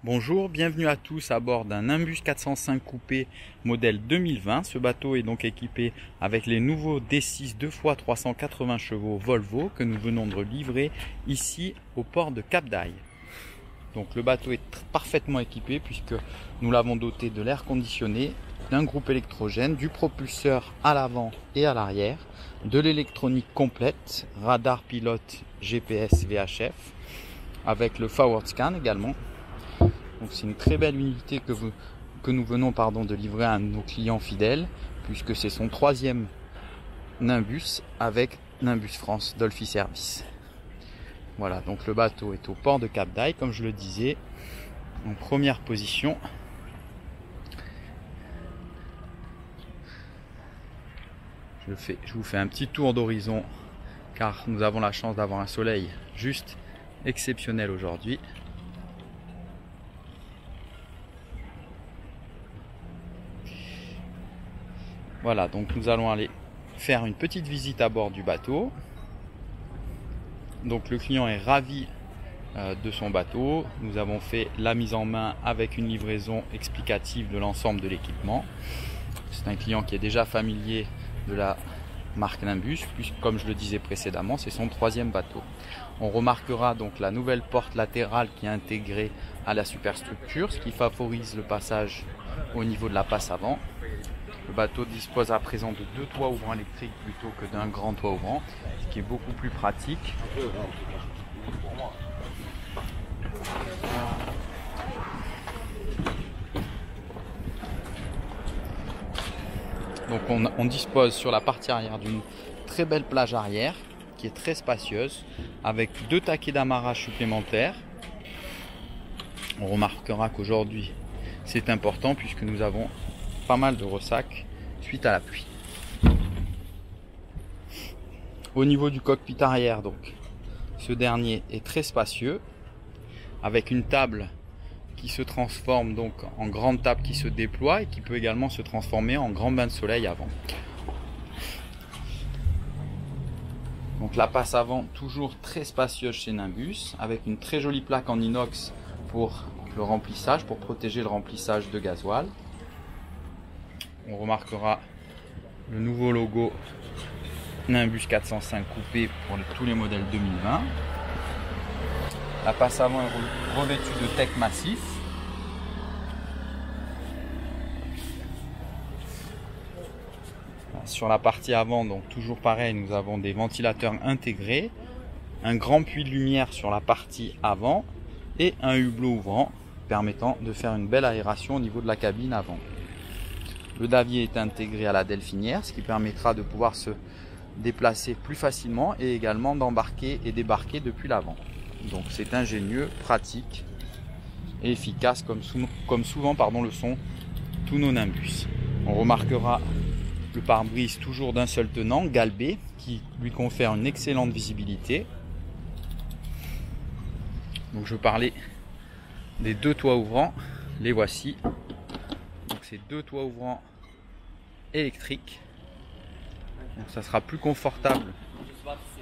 Bonjour, bienvenue à tous à bord d'un Nimbus 405 coupé modèle 2020. Ce bateau est donc équipé avec les nouveaux D6 2x380 chevaux Volvo que nous venons de livrer ici au port de Cap d'Aille. Donc le bateau est parfaitement équipé puisque nous l'avons doté de l'air conditionné, d'un groupe électrogène, du propulseur à l'avant et à l'arrière, de l'électronique complète, radar pilote, GPS, VHF, avec le forward scan également. Donc c'est une très belle unité que nous venons de livrer à nos clients fidèles, puisque c'est son troisième Nimbus avec Nimbus France Dolphy Service. Voilà, donc le bateau est au port de Cap d'Aille, comme je le disais, en première position. Je vous fais un petit tour d'horizon, car nous avons la chance d'avoir un soleil juste exceptionnel aujourd'hui. Voilà, donc nous allons aller faire une petite visite à bord du bateau. Donc le client est ravi de son bateau. Nous avons fait la mise en main avec une livraison explicative de l'ensemble de l'équipement. C'est un client qui est déjà familier de la marque Nimbus, puisque comme je le disais précédemment, c'est son troisième bateau. On remarquera donc la nouvelle porte latérale qui est intégrée à la superstructure, ce qui favorise le passage au niveau de la passe avant. Le bateau dispose à présent de deux toits ouvrants électriques plutôt que d'un grand toit ouvrant, ce qui est beaucoup plus pratique. Donc on dispose sur la partie arrière d'une très belle plage arrière qui est très spacieuse avec deux taquets d'amarrage supplémentaires. On remarquera qu'aujourd'hui c'est important puisque nous avons pas mal de ressacs suite à la pluie. Au niveau du cockpit arrière, donc, ce dernier est très spacieux avec une table qui se transforme donc en grande table qui se déploie et qui peut également se transformer en grand bain de soleil avant. Donc la passe avant toujours très spacieuse chez Nimbus avec une très jolie plaque en inox pour le remplissage, pour protéger le remplissage de gasoil. On remarquera le nouveau logo Nimbus 405 coupé pour tous les modèles 2020. La passe avant est revêtue de teck massif. Sur la partie avant, donc toujours pareil, nous avons des ventilateurs intégrés, un grand puits de lumière sur la partie avant et un hublot ouvrant permettant de faire une belle aération au niveau de la cabine avant. Le davier est intégré à la delphinière, ce qui permettra de pouvoir se déplacer plus facilement et également d'embarquer et débarquer depuis l'avant. Donc c'est ingénieux, pratique et efficace comme souvent le sont tous nos Nimbus. On remarquera le pare-brise toujours d'un seul tenant, galbé, qui lui confère une excellente visibilité. Donc je parlais des deux toits ouvrants, les voici. Donc c'est deux toits ouvrants électriques. Donc ça sera plus confortable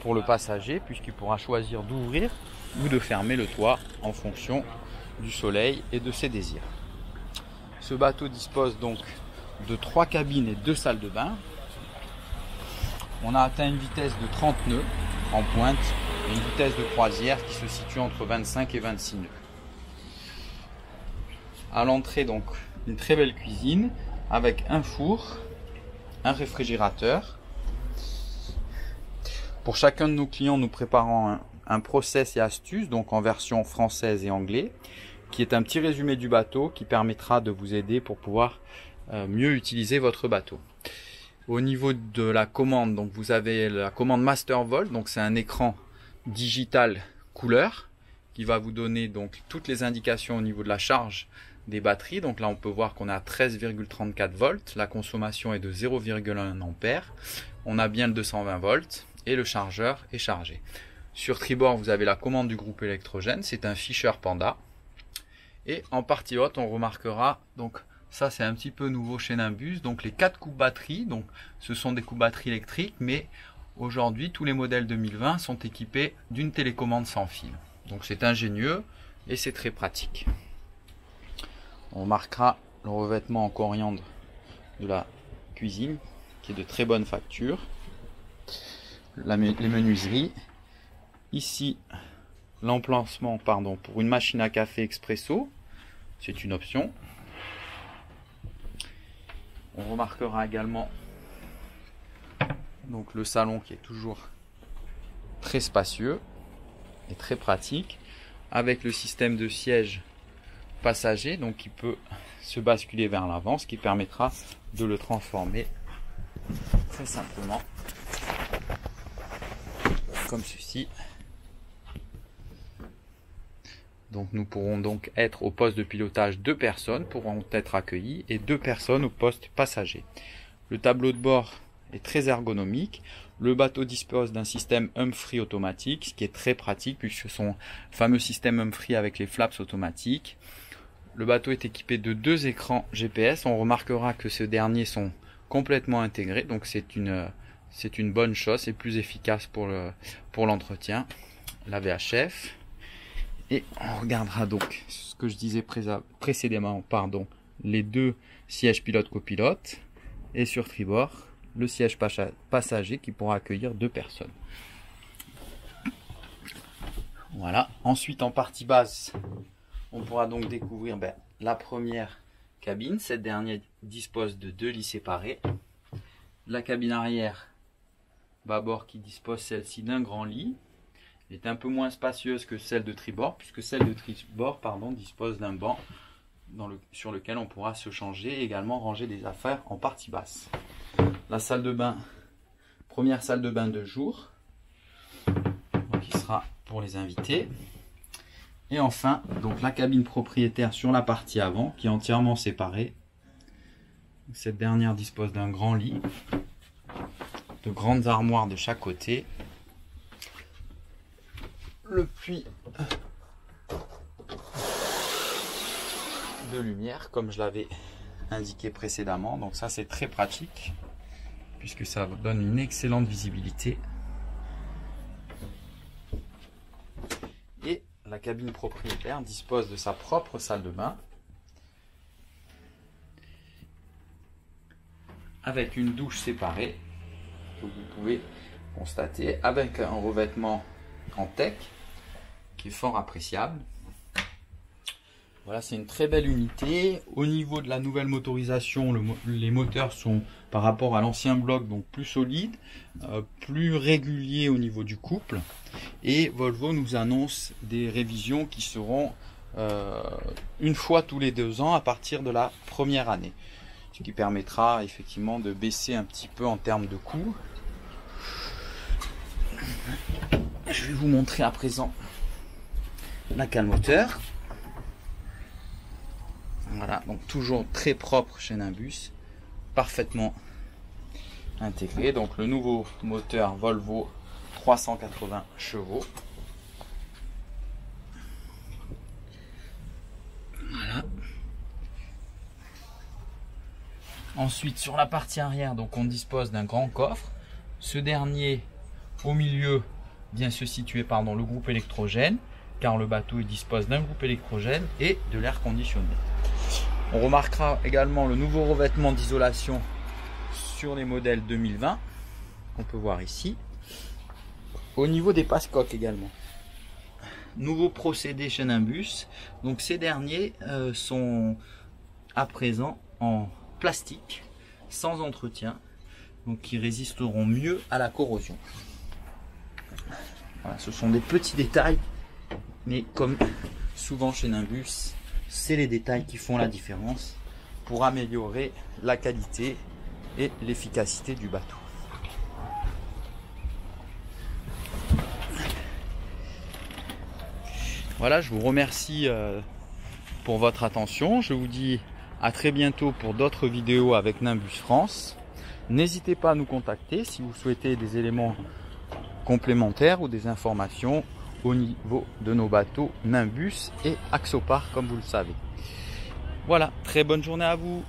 pour le passager puisqu'il pourra choisir d'ouvrir ou de fermer le toit en fonction du soleil et de ses désirs. Ce bateau dispose donc de 3 cabines et 2 salles de bain. On a atteint une vitesse de 30 nœuds en pointe et une vitesse de croisière qui se situe entre 25 et 26 nœuds. À l'entrée, donc, une très belle cuisine avec un four, un réfrigérateur. Pour chacun de nos clients, nous préparons un process et astuces, donc en version française et anglais, qui est un petit résumé du bateau qui permettra de vous aider pour pouvoir mieux utiliser votre bateau. Au niveau de la commande, donc vous avez la commande Master Volt, donc c'est un écran digital couleur qui va vous donner donc toutes les indications au niveau de la charge des batteries. Donc là on peut voir qu'on a 13,34 volts, la consommation est de 0,1 ampère, on a bien le 220 volts et le chargeur est chargé. Sur tribord vous avez la commande du groupe électrogène, c'est un Fisher Panda. Et en partie haute on remarquera, donc ça c'est un petit peu nouveau chez Nimbus, donc les 4 coupes batteries, donc ce sont des coupes batteries électriques, mais aujourd'hui tous les modèles 2020 sont équipés d'une télécommande sans fil. Donc c'est ingénieux et c'est très pratique. On remarquera le revêtement en coriandre de la cuisine qui est de très bonne facture. Les menuiseries. Ici, l'emplacement pour une machine à café expresso. C'est une option. On remarquera également donc le salon qui est toujours très spacieux et très pratique, avec le système de siège passager, donc qui peut se basculer vers l'avant, ce qui permettra de le transformer très simplement comme ceci. Donc nous pourrons donc être au poste de pilotage, 2 personnes pourront être accueillies et 2 personnes au poste passager. Le tableau de bord est très ergonomique. Le bateau dispose d'un système Humphrey automatique, ce qui est très pratique puisque son fameux système Humphrey avec les flaps automatiques. Le bateau est équipé de 2 écrans GPS. On remarquera que ces derniers sont complètement intégrés, donc c'est une bonne chose, c'est plus efficace pour l'entretien. La VHF. Et on regardera donc ce que je disais précédemment, les 2 sièges pilote-copilote et sur tribord le siège passager qui pourra accueillir 2 personnes. Voilà. Ensuite, en partie basse, on pourra donc découvrir la première cabine. Cette dernière dispose de 2 lits séparés. La cabine arrière bâbord qui dispose celle-ci d'un grand lit. Elle est un peu moins spacieuse que celle de tribord, puisque celle de tribord dispose d'un banc sur lequel on pourra se changer et également ranger des affaires en partie basse. La salle de bain, première salle de bain de jour, qui sera pour les invités. Et enfin, donc la cabine propriétaire sur la partie avant, qui est entièrement séparée. Cette dernière dispose d'un grand lit, de grandes armoires de chaque côté. Le puits de lumière, comme je l'avais indiqué précédemment. Donc ça, c'est très pratique, puisque ça donne une excellente visibilité. Et la cabine propriétaire dispose de sa propre salle de bain, avec une douche séparée, que vous pouvez constater, avec un revêtement en teck qui est fort appréciable. Voilà, c'est une très belle unité. Au niveau de la nouvelle motorisation, les moteurs sont par rapport à l'ancien bloc donc plus solides, plus réguliers au niveau du couple, et Volvo nous annonce des révisions qui seront une fois tous les 2 ans à partir de la première année, ce qui permettra effectivement de baisser un petit peu en termes de coûts. Je vais vous montrer à présent la cale moteur. Voilà, donc toujours très propre chez Nimbus, parfaitement intégré. Donc le nouveau moteur Volvo 380 chevaux. Voilà. Ensuite, sur la partie arrière, donc on dispose d'un grand coffre. Ce dernier, au milieu, vient se situer le groupe électrogène, car le bateau dispose d'un groupe électrogène et de l'air conditionné. On remarquera également le nouveau revêtement d'isolation sur les modèles 2020, qu'on peut voir ici. Au niveau des passe-coques également. Nouveau procédé chez Nimbus. Donc ces derniers sont à présent en plastique, sans entretien, donc qui résisteront mieux à la corrosion. Voilà, ce sont des petits détails, mais comme souvent chez Nimbus, c'est les détails qui font la différence pour améliorer la qualité et l'efficacité du bateau. Voilà, je vous remercie pour votre attention. Je vous dis à très bientôt pour d'autres vidéos avec Nimbus France. N'hésitez pas à nous contacter si vous souhaitez des éléments complémentaires ou des informations au niveau de nos bateaux Nimbus et Axopar, comme vous le savez. Voilà, très bonne journée à vous.